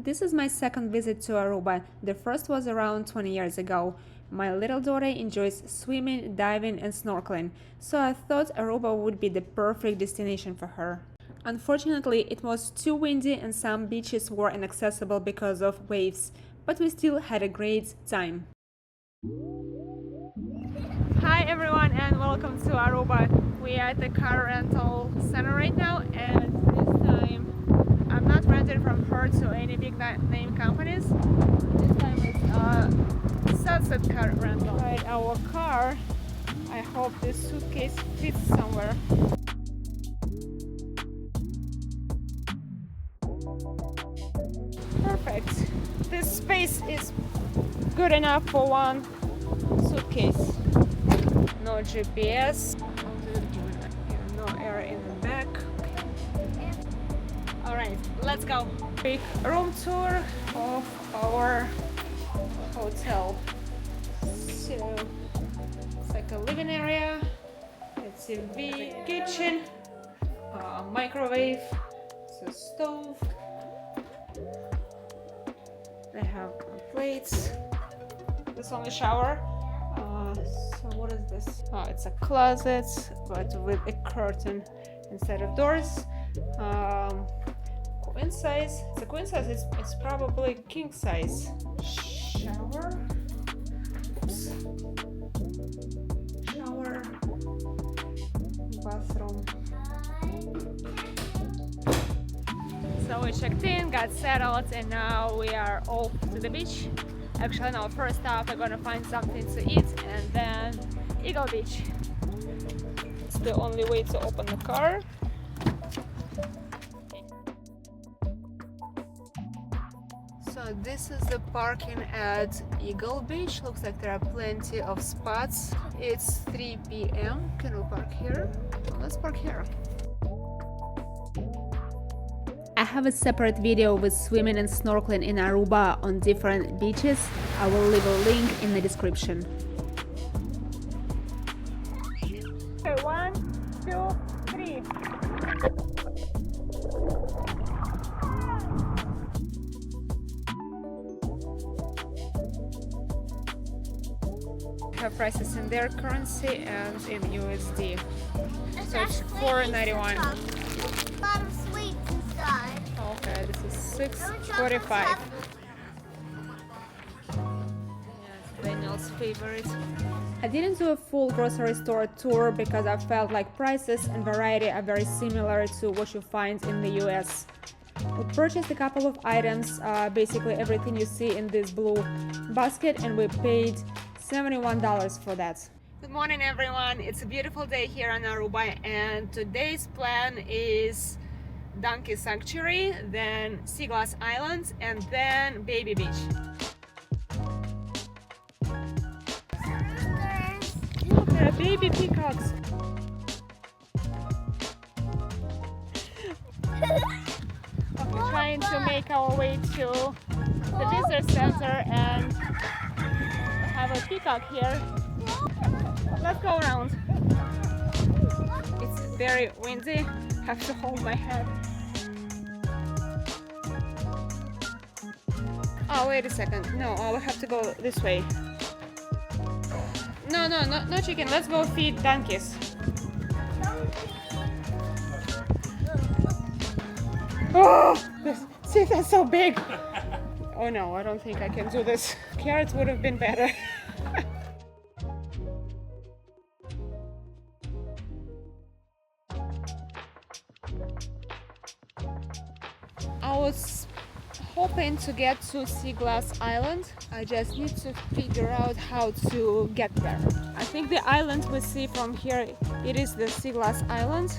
This is my second visit to Aruba. The first was around 20 years ago. My little daughter enjoys swimming, diving and snorkeling, so I thought Aruba would be the perfect destination for her. Unfortunately, it was too windy and some beaches were inaccessible because of waves, but we still had a great time. Hi everyone and welcome to Aruba. We are at the car rental center right now, and this time I'm not renting from her to any big name companies. This time it's Sunset car rental. Right, our car. I hope this suitcase fits somewhere. Perfect. This space is good enough for one suitcase. No GPS. No air in the back. Alright, let's go. Big room tour of our hotel. So it's like a living area, a TV, kitchen, microwave, it's a stove. They have plates. This only shower. So what is this? Oh, it's a closet, but with a curtain instead of doors. Queen size. It's a queen size. It's probably king size. Shower. Oops. Shower. Bathroom. So we checked in, got settled, and now we are off to the beach. Actually, no, first off, we're gonna find something to eat and then Eagle Beach. It's the only way to open the car. So this is the parking at Eagle Beach. Looks like there are plenty of spots. It's 3 p.m. Can we park here? Let's park here. I have a separate video with swimming and snorkeling in Aruba on different beaches. I will leave a link in the description. Okay, 1, 2, 3. Have prices in their currency and in USD. So it's $4.91. A lot of sweets inside. Okay, this is $6.45. Yeah, it's Daniel's favorite. I didn't do a full grocery store tour because I felt like prices and variety are very similar to what you find in the US. We purchased a couple of items, basically everything you see in this blue basket, and we paid $71 for that. Good morning everyone, it's a beautiful day here on Aruba, and today's plan is Donkey Sanctuary, then Seaglass Island, and then Baby Beach. Look, there are baby peacocks. We're trying to make our way to the visitor center and have a peacock here. Let's go around. It's very windy. Have to hold my head. Oh, wait a second. No, I will have to go this way. No chicken. Let's go feed donkeys. Oh, see, that's so big. Oh no, I don't think I can do this. Carrots would have been better. I was hoping to get to Seaglass Island. I just need to figure out how to get there. I think the island we see from here, it is the Seaglass Island.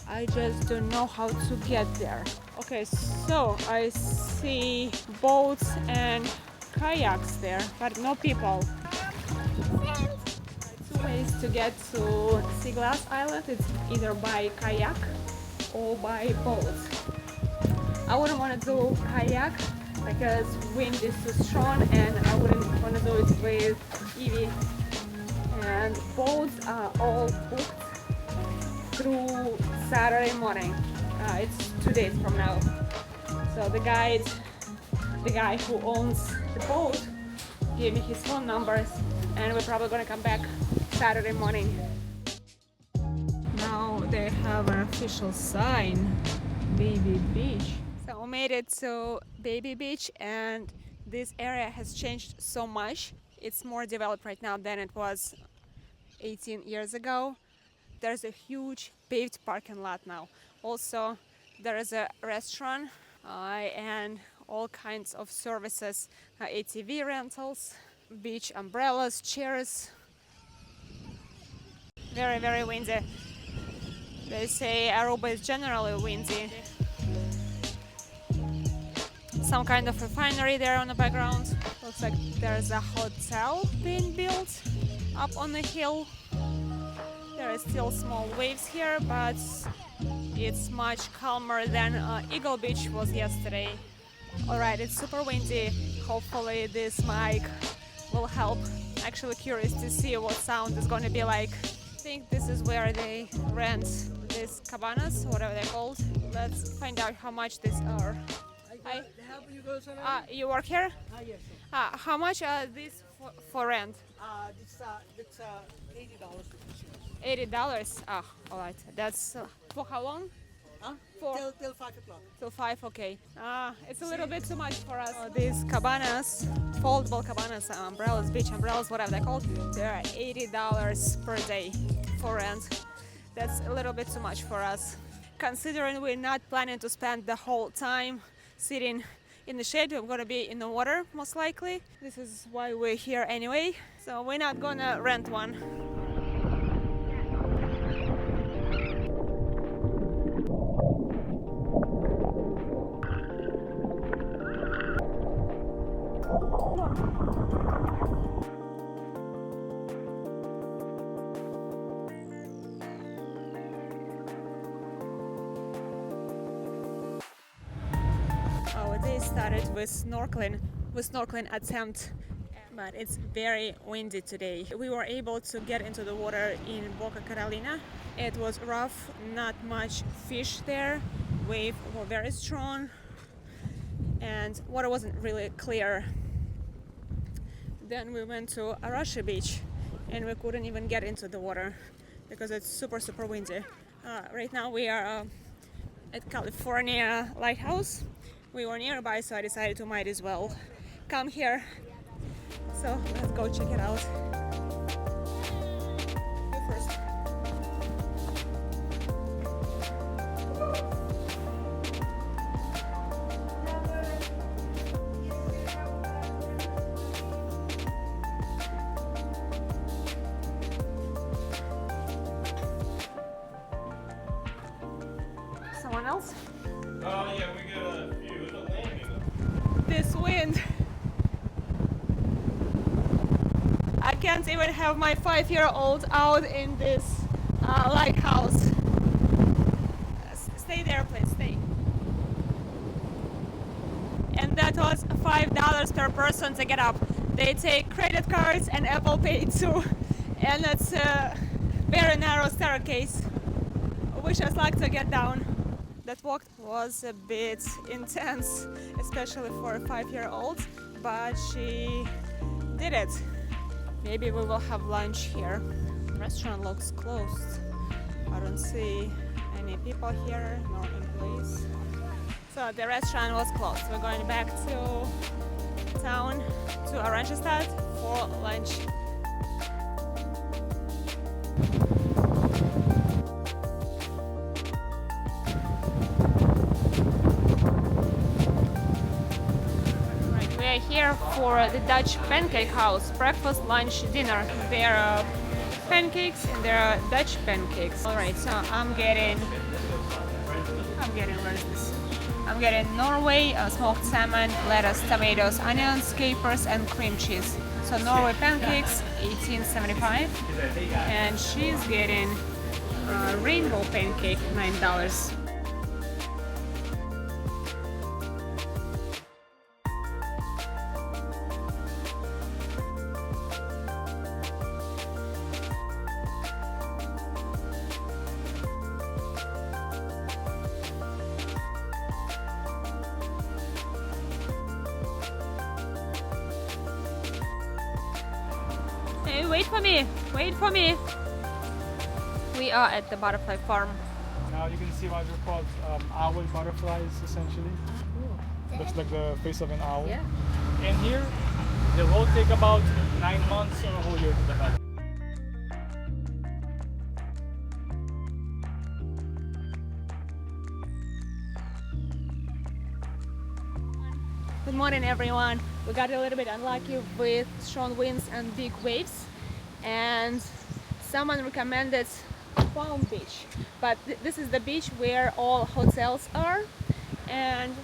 I just don't know how to get there. Okay, so I see boats and kayaks there, but no people. Two ways to get to Seaglass Island. It's either by kayak or by boat. I wouldn't want to do kayak because wind is too strong, and I wouldn't want to do it with Evie. And boats are all booked through Saturday morning. It's 2 days from now. So the guide the guy who owns the boat gave me his phone numbers, and we're probably gonna come back Saturday morning. Now they have an official sign, Baby Beach. So we made it to Baby Beach, and this area has changed so much. It's more developed right now than it was 18 years ago. There's a huge paved parking lot now. Also, there is a restaurant and all kinds of services, ATV rentals, beach umbrellas, chairs. Very, very windy. They say Aruba is generally windy. Some kind of refinery there on the background. Looks like there's a hotel being built up on the hill. There are still small waves here, but it's much calmer than Eagle Beach was yesterday. Alright, it's super windy. Hopefully this mic will help. Actually curious to see what sound is going to be like. I think this is where they rent these cabanas, whatever they're called. Let's find out how much these are. You work here? Yes. How much are these for rent? It's $80. $80. Alright. That's for how long? Till 5 o'clock. Till 5, okay. It's a little bit too much for us. These cabanas, foldable cabanas, umbrellas, beach umbrellas, whatever they're called, they're $80 per day for rent. That's a little bit too much for us. Considering we're not planning to spend the whole time sitting in the shade, we're gonna be in the water most likely. This is why we're here anyway. So we're not gonna rent one. Our day started with snorkeling attempt, but it's very windy today. We were able to get into the water in Boca Catalina. It was rough, not much fish there. Waves were very strong, and water wasn't really clear. Then we went to Arashi beach, and we couldn't even get into the water because it's super windy. Right now we are at California Lighthouse. We were nearby, so I decided to might as well come here. So let's go check it out. You first. Someone else? Oh yeah, we got a few. It's a landing. This wind. I can't even have my 5-year-old out in this lighthouse. Stay there, please, stay. And that was $5 per person to get up. They take credit cards and Apple Pay too. And it's a very narrow staircase. Wish us luck to get down. That walk was a bit intense, especially for a 5-year-old, but she did it. Maybe we will have lunch here. The restaurant looks closed. I don't see any people here, no employees. So the restaurant was closed. We're going back to town, to Oranjestad for lunch. Here for the Dutch Pancake House, breakfast, lunch, dinner. There are pancakes and there are Dutch pancakes. Alright, so I'm getting what is this? I'm getting Norway, smoked salmon, lettuce, tomatoes, onions, capers and cream cheese. So Norway pancakes, $18.75, and she's getting rainbow pancake, $9. wait for me. Wait for me. We are at the butterfly farm. Now you can see why they're called owl butterflies, essentially. Looks like the face of an owl. Yeah. And here, they will take about 9 months or a whole year to develop. Good morning, everyone. We got a little bit unlucky with strong winds and big waves, and someone recommended Palm Beach, but this is the beach where all hotels are, and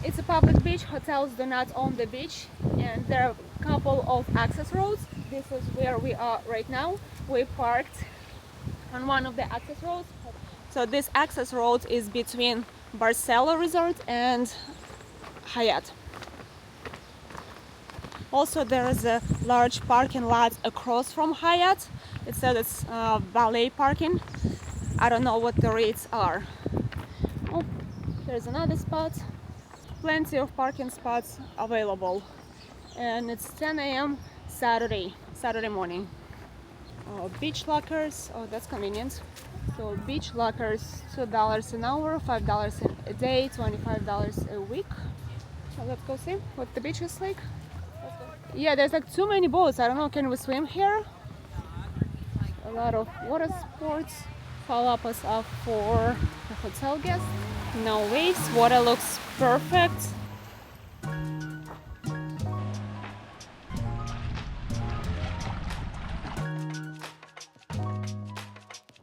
it's a public beach. Hotels do not own the beach, and there are a couple of access roads. This is where we are right now. We parked on one of the access roads. So this access road is between Barcelo Resort and Hyatt. Also, there is a large parking lot across from Hyatt. It says it's valet parking. I don't know what the rates are. Oh, there's another spot. Plenty of parking spots available. And it's 10 a.m. Saturday morning. Beach lockers, oh, that's convenient. So beach lockers, $2 an hour, $5 a day, $25 a week. So let's go see what the beach is like. Yeah, there's like too many boats. I don't know, can we swim here? A lot of water sports. Follow us up for the hotel guest. No waves, water looks perfect.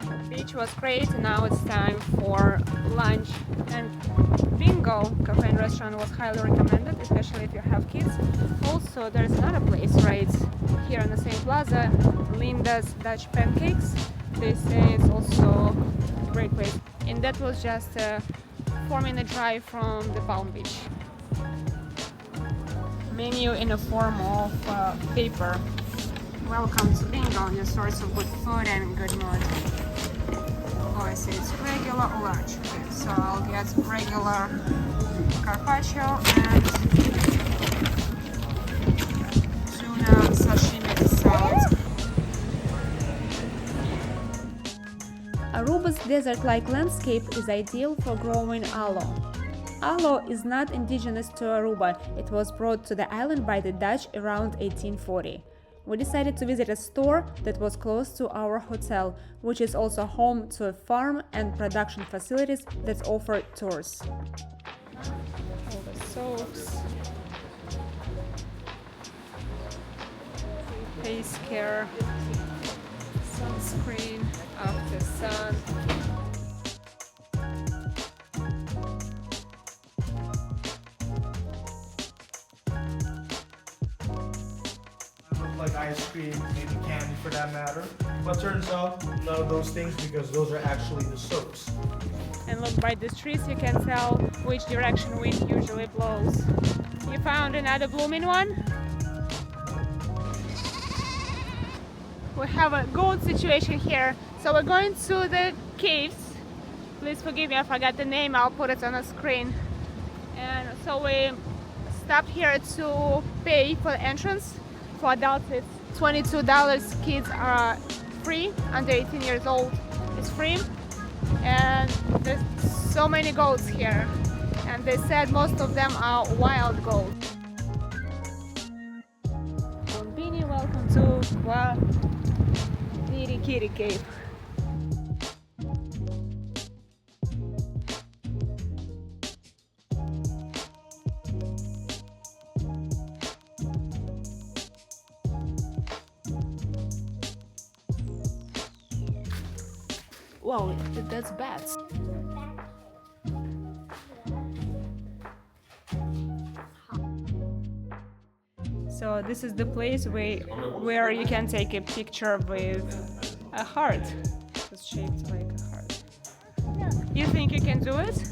The beach was great. Now it's time for lunch and bingo. Cafe and restaurant was highly recommended, especially if you have kids. Also, there's another place right here on the same plaza, Linda's Dutch Pancakes. They say it's also a great place. And that was just a 4-minute drive from the Palm Beach. Menu in the form of paper. Welcome to bingo, your source of good food and good mood. Oh, I say it's regular or large. Okay, so I'll get regular carpaccio and tuna sashimi salad. Aruba's desert-like landscape is ideal for growing aloe. Aloe is not indigenous to Aruba. It was brought to the island by the Dutch around 1840. We decided to visit a store that was close to our hotel, which is also home to a farm and production facilities that offer tours. All the soaps, face care, sunscreen after sun. Like ice cream, maybe candy for that matter. But turns out none of those things, because those are actually the soaps. And look, by these trees you can tell which direction wind usually blows. You found another blooming one? We have a gold situation here. So we're going to the caves. Please forgive me, I forgot the name, I'll put it on the screen. And so we stopped here to pay for the entrance. For adults it's $22, kids are free, under 18 years old it's free. And there's so many goats here, and they said most of them are wild goats. Bombini, welcome to Quadirikiri Cave. Wow, that's bats. So this is the place where you can take a picture with a heart. It's shaped like a heart. You think you can do it?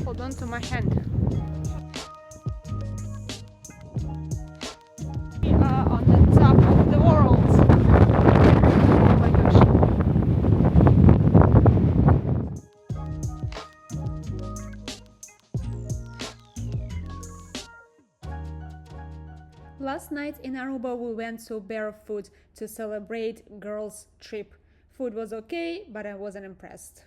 Hold on to my hand. We are on the top of the world. Oh my gosh. Last night in Aruba we went to Barefoot to celebrate girls' trip. Food was okay, but I wasn't impressed.